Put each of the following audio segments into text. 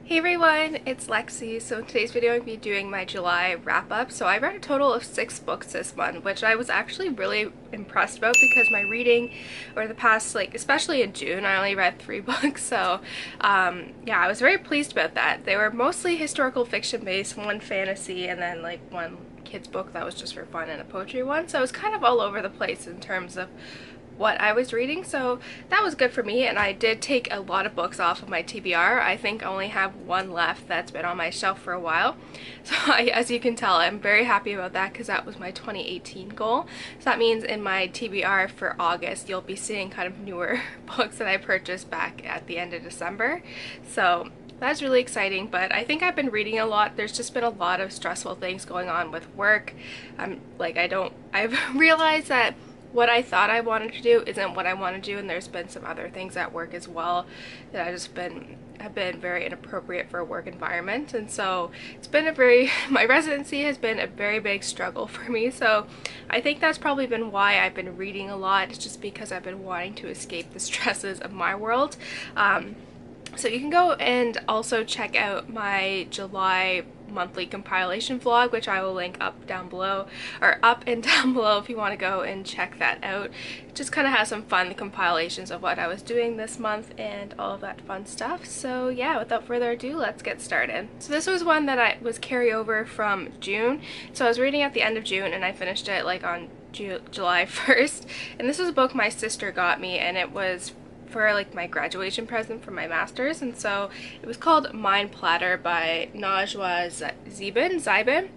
Hey everyone, it's Lexie. So in today's video I'm going to be doing my July wrap-up. So I read a total of 6 books this month, which I was actually really impressed about because my reading over the past, especially in June, I only read 3 books. So yeah, I was very pleased about that. They were mostly historical fiction based, one fantasy, and then one kids book that was just for fun, and a poetry one. So it was kind of all over the place in terms of what I was reading, so that was good for me. And I did take a lot of books off of my TBR. I think I only have one left that's been on my shelf for a while, so as you can tell, I'm very happy about that because that was my 2018 goal. So that means in my TBR for August you'll be seeing kind of newer books that I purchased back at the end of December, so that's really exciting. But I think I've been reading a lot. There's just been a lot of stressful things going on with work. I've realized that what I thought I wanted to do isn't what I want to do, and there's been some other things at work as well that have been very inappropriate for a work environment. And so it's been my residency has been a very big struggle for me, so I think that's probably been why I've been reading a lot. It's just because I've been wanting to escape the stresses of my world. So you can go and also check out my July monthly compilation vlog, which I will link up and down below if you want to go and check that out. It just kind of has some fun compilations of what I was doing this month and all of that fun stuff. So yeah, without further ado, let's get started. So this was one that was carryover from June. So I was reading at the end of June and I finished it on July 1st, and this was a book my sister got me, and it was for my graduation present for my master's. And so it was called Platter by Najwa Zebian,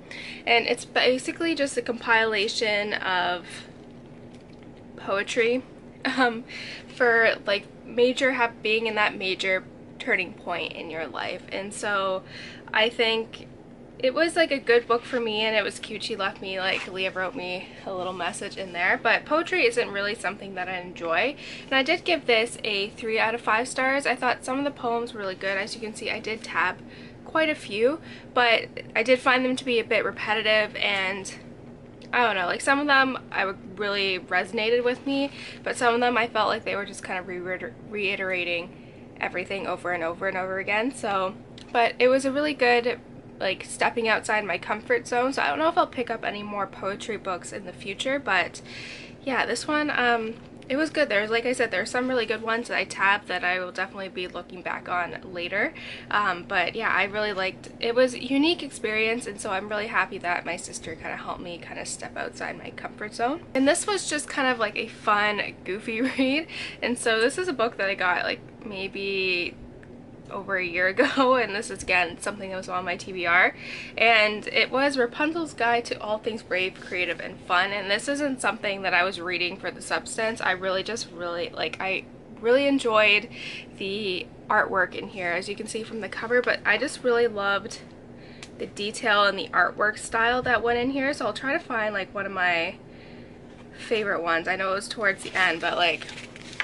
and it's basically just a compilation of poetry for being in that major turning point in your life. And so I think it was a good book for me, and it was cute. She left me, Leah wrote me a little message in there, but poetry isn't really something that I enjoy. And I did give this a 3 out of 5 stars. I thought some of the poems were really good. As you can see, I did tab quite a few, but I did find them to be a bit repetitive, and I don't know, some of them really resonated with me, but some of them I felt like they were just kind of reiterating everything over and over and over again. So, but it was a really good stepping outside my comfort zone. So I don't know if I'll pick up any more poetry books in the future, but yeah, this one it was good. There's, like I said, there's some really good ones that I tabbed that I will definitely be looking back on later, but yeah, I really liked it. It was a unique experience, and so I'm really happy that my sister kind of helped me kind of step outside my comfort zone. And this was just kind of a fun, goofy read. And so this is a book that I got maybe over a year ago, and this is again something that was on my TBR, and it was Rapunzel's Guide to All Things Brave, Creative, and Fun. And this isn't something that I was reading for the substance. I really enjoyed the artwork in here, as you can see from the cover, but I just really loved the detail and the artwork style that went in here. So I'll try to find one of my favorite ones. I know it was towards the end, but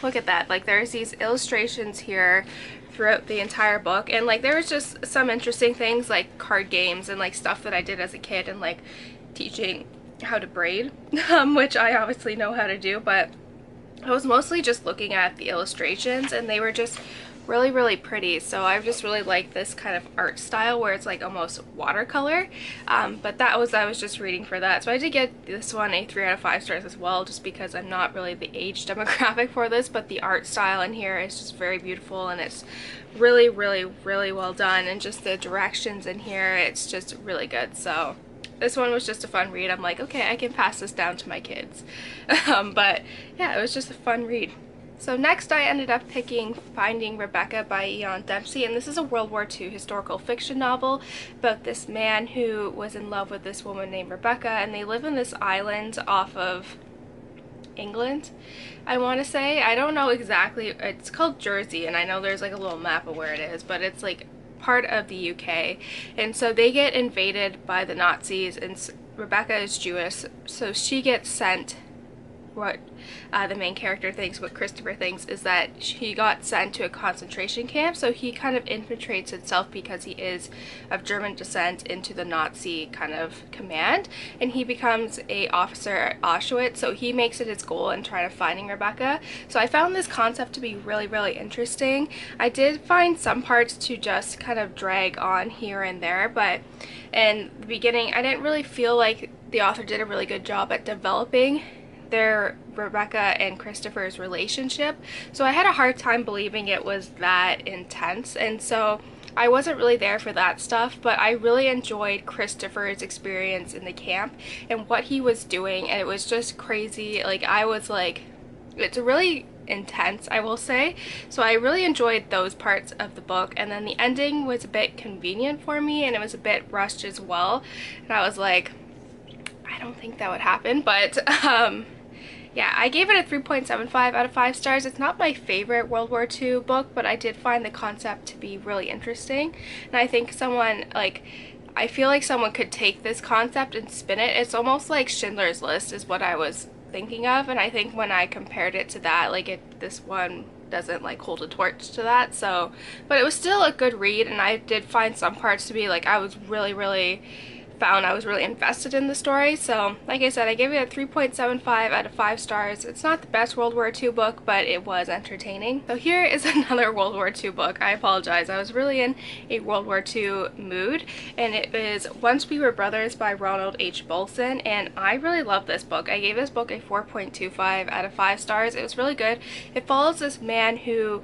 look at that. There's these illustrations here throughout the entire book, and there was just some interesting things like card games and stuff that I did as a kid, and teaching how to braid, which I obviously know how to do, but I was mostly just looking at the illustrations, and they were just really, really pretty. So I just really like this kind of art style where it's almost watercolor, but I was just reading for that. So I did get this one a 3 out of 5 stars as well, just because I'm not really the age demographic for this, but the art style in here is just very beautiful, and it's really, really, really well done, and just the directions in here, it's just really good. So this one was just a fun read. I'm like, okay, I can pass this down to my kids. But yeah, it was just a fun read. So next I ended up picking Finding Rebecca by Eoin Dempsey, and this is a World War II historical fiction novel about this man who was in love with this woman named Rebecca, and they live in this island off of England, I want to say. I don't know exactly. It's called Jersey, and I know there's a little map of where it is, but it's part of the UK. And so they get invaded by the Nazis, and Rebecca is Jewish, so she gets sent what the main character thinks, what Christopher thinks, is that he got sent to a concentration camp, so he kind of infiltrates himself because he is of German descent into the Nazi kind of command, and he becomes a officer at Auschwitz, so he makes it his goal in trying to finding Rebecca. So I found this concept to be really interesting. I did find some parts to just kind of drag on here and there, but in the beginning I didn't really feel like the author did a really good job at developing their Rebecca and Christopher's relationship, so I had a hard time believing it was that intense, and so I wasn't really there for that stuff. But I really enjoyed Christopher's experience in the camp and what he was doing, and it was just crazy. Like, I was like, it's really intense, I will say. So I really enjoyed those parts of the book, and then the ending was a bit convenient for me, and it was a bit rushed as well, and I was like, I don't think that would happen. But yeah, I gave it a 3.75 out of 5 stars. It's not my favorite World War II book, but I did find the concept to be really interesting, and I think someone, like, I feel like someone could take this concept and spin it. It's almost like Schindler's List is what I was thinking of, and I think when I compared it to that, like, this one doesn't like hold a torch to that. So, but it was still a good read, and I did find some parts to be like, I was really invested in the story. So like I said, I gave it a 3.75 out of 5 stars. It's not the best World War II book, but it was entertaining. So here is another World War II book. I apologize, I was really in a World War II mood, and it is Once We Were Brothers by Ronald H. Balson, and I really love this book. I gave this book a 4.25 out of 5 stars. It was really good. It follows this man who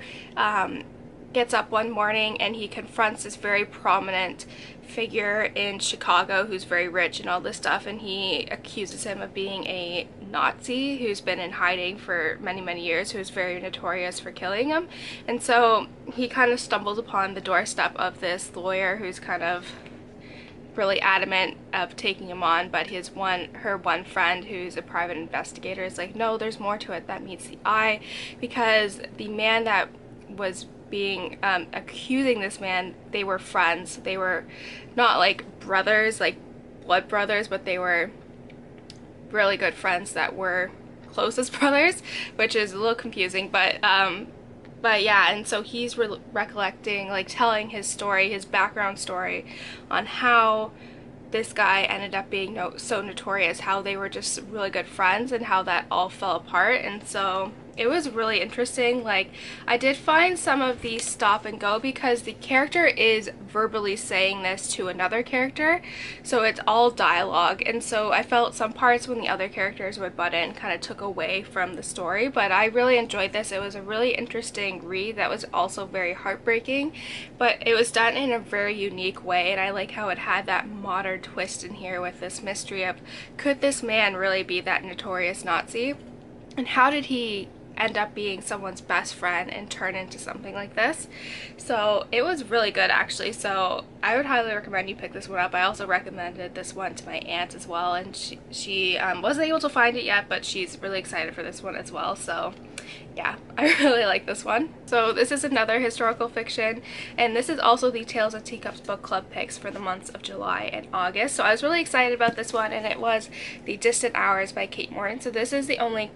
gets up one morning and he confronts this very prominent figure in Chicago who's very rich and all this stuff, and he accuses him of being a Nazi who's been in hiding for many years, who's very notorious for killing him. And so he kind of stumbles upon the doorstep of this lawyer who's kind of really adamant of taking him on, but her one friend who's a private investigator is like, no, there's more to it that meets the eye, because the man that was being accusing this man, they were friends. They were not like brothers, like blood brothers, but they were really good friends that were closest brothers, which is a little confusing, but yeah. And so he's recollecting, like, telling his story, his background story on how this guy ended up being so notorious, how they were just really good friends, and how that all fell apart. And so it was really interesting. Like, I did find some of these stop and go because the character is verbally saying this to another character, so it's all dialogue, and so I felt some parts when the other characters would butt in kind of took away from the story. But I really enjoyed this. It was a really interesting read that was also very heartbreaking, but it was done in a very unique way, and I like how it had that modern twist in here with this mystery of, could this man really be that notorious Nazi, and how did he end up being someone's best friend and turn into something like this. So it was really good, actually. So I would highly recommend you pick this one up. I also recommended this one to my aunt as well, and she wasn't able to find it yet, but she's really excited for this one as well. So yeah, I really like this one. So this is another historical fiction, and this is also the Tales and Teacups book club picks for the months of July and August. So I was really excited about this one, and it was The Distant Hours by Kate Morton. So this is the only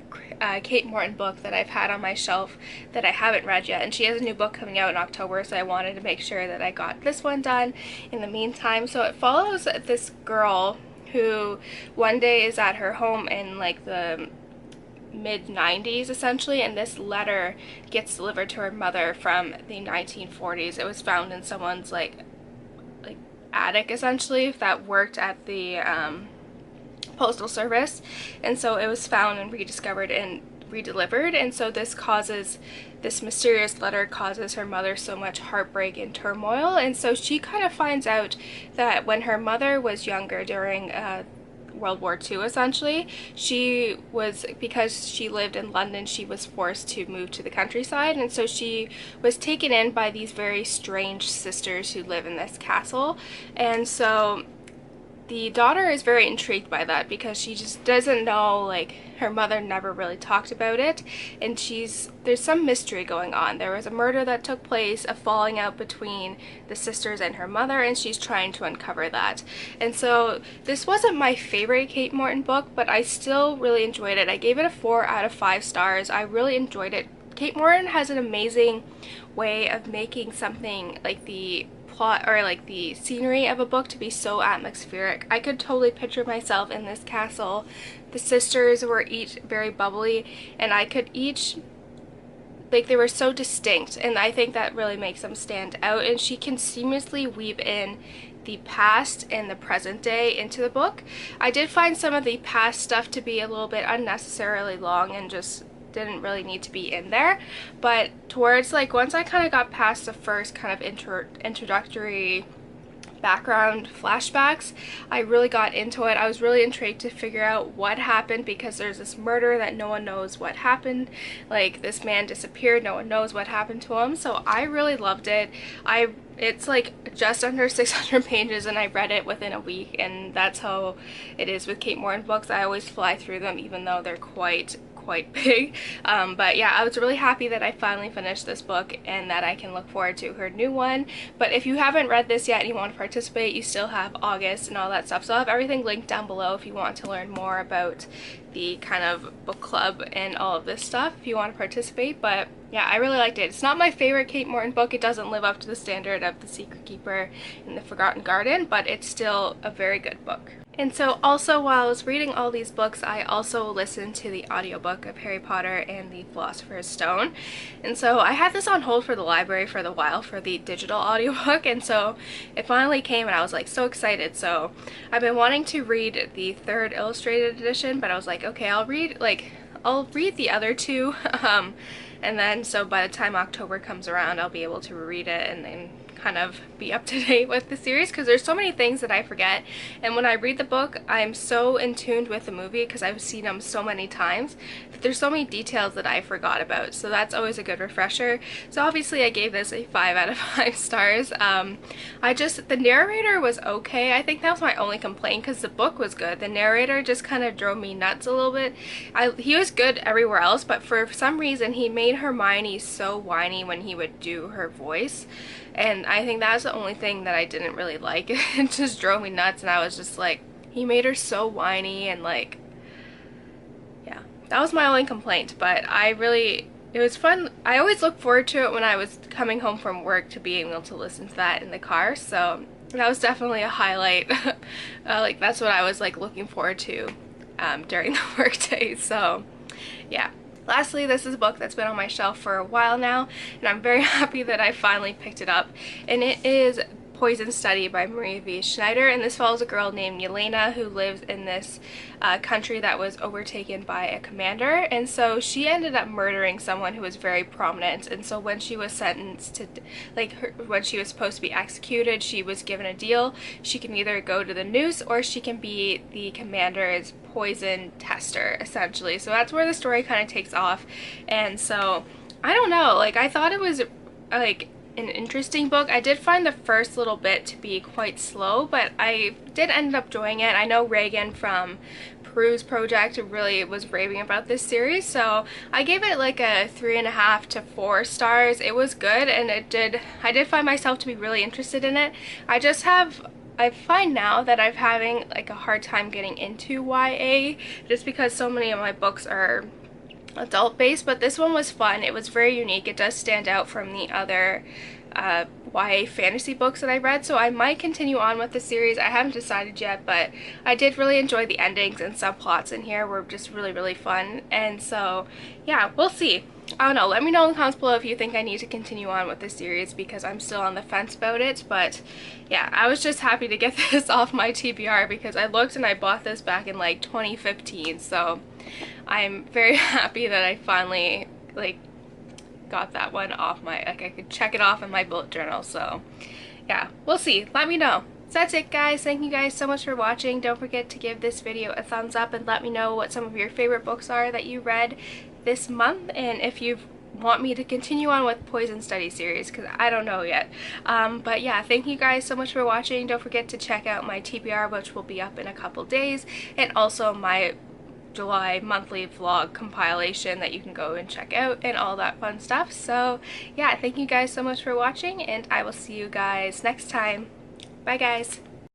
Kate Morton book that I've had on my shelf that I haven't read yet, and she has a new book coming out in October, so I wanted to make sure that I got this one done in the meantime. So it follows this girl who one day is at her home in like the mid-90s essentially, and this letter gets delivered to her mother from the 1940s. It was found in someone's like attic essentially that worked at the postal service, and so it was found and rediscovered and redelivered, and so this mysterious letter causes her mother so much heartbreak and turmoil. And so she kind of finds out that when her mother was younger during World War II essentially, because she lived in London, she was forced to move to the countryside, and so she was taken in by these very strange sisters who live in this castle. And so the daughter is very intrigued by that because she just doesn't know, like, her mother never really talked about it, and there's some mystery going on. There was a murder that took place, a falling out between the sisters and her mother, and she's trying to uncover that. And so this wasn't my favorite Kate Morton book, but I still really enjoyed it. I gave it a 4 out of 5 stars. I really enjoyed it. Kate Morton has an amazing way of making something like the plot or like the scenery of a book to be so atmospheric. I could totally picture myself in this castle. The sisters were each very bubbly, and I could each, like, they were so distinct, and I think that really makes them stand out. And she can seamlessly weave in the past and the present day into the book. I did find some of the past stuff to be a little bit unnecessarily long and just didn't really need to be in there, but towards, like, once I kind of got past the first kind of introductory background flashbacks, I really got into it. I was really intrigued to figure out what happened, because there's this murder that no one knows what happened. Like, this man disappeared, no one knows what happened to him, so I really loved it. It's like just under 600 pages, and I read it within a week, and that's how it is with Kate Morton books. I always fly through them even though they're quite big. But yeah, I was really happy that I finally finished this book and that I can look forward to her new one. But if you haven't read this yet and you want to participate, you still have August and all that stuff, so I'll have everything linked down below if you want to learn more about the kind of book club and all of this stuff if you want to participate. But yeah, I really liked it. It's not my favorite Kate Morton book. It doesn't live up to the standard of The Secret Keeper and The Forgotten Garden, but it's still a very good book. And so also, while I was reading all these books, I also listened to the audiobook of Harry Potter and the Philosopher's Stone. And so I had this on hold for the library for a while for the digital audiobook, and so it finally came and I was like so excited. So I've been wanting to read the 3rd illustrated edition, but I was like, okay, I'll read the other 2 and then so by the time October comes around, I'll be able to read it and then kind of be up to date with the series, because there's so many things that I forget, and when I read the book I'm so in tune with the movie because I've seen them so many times that there's so many details that I forgot about, so that's always a good refresher. So obviously I gave this a 5 out of 5 stars. The narrator was okay. I think that was my only complaint because the book was good. The narrator just kind of drove me nuts a little bit. He was good everywhere else, but for some reason he made Hermione so whiny when he would do her voice, and I think that's the only thing that I didn't really like. It just drove me nuts, and I was just like, he made her so whiny, and like, yeah, that was my only complaint. But it was fun. I always look forward to it when I was coming home from work, to being able to listen to that in the car, so that was definitely a highlight. Like, that's what I was like looking forward to during the work day, so yeah. Lastly, this is a book that's been on my shelf for a while now, and I'm very happy that I finally picked it up, and it is Poison Study by Marie V. Snyder, and this follows a girl named Yelena who lives in this country that was overtaken by a commander, and so she ended up murdering someone who was very prominent. And so when she was sentenced to, when she was supposed to be executed, she was given a deal. She can either go to the noose or she can be the commander's poison tester, essentially. So that's where the story kind of takes off. And so I don't know, like, I thought it was like an interesting book. I did find the first little bit to be quite slow, but I did end up enjoying it. I know Reagan from Peru's Project really was raving about this series, so I gave it like a 3.5 to 4 stars. It was good, and I did find myself to be really interested in it. I find now that I'm having like a hard time getting into YA, just because so many of my books are adult based, but this one was fun. It was very unique. It does stand out from the other YA fantasy books that I read, so I might continue on with the series. I haven't decided yet, but I did really enjoy the endings, and subplots in here were just really fun. And so yeah, we'll see. I don't know, let me know in the comments below if you think I need to continue on with this series, because I'm still on the fence about it. But yeah, I was just happy to get this off my TBR, because I looked and I bought this back in like 2015, so I'm very happy that I finally like got that one off my, like, I could check it off in my bullet journal. So yeah, we'll see. Let me know. So that's it, guys. Thank you guys so much for watching. Don't forget to give this video a thumbs up and let me know what some of your favorite books are that you read this month, and if you've want me to continue on with Poison Study series, because I don't know yet. But yeah, thank you guys so much for watching. Don't forget to check out my TBR, which will be up in a couple days, and also my July monthly vlog compilation that you can go and check out and all that fun stuff. So yeah, thank you guys so much for watching, and I will see you guys next time. Bye guys.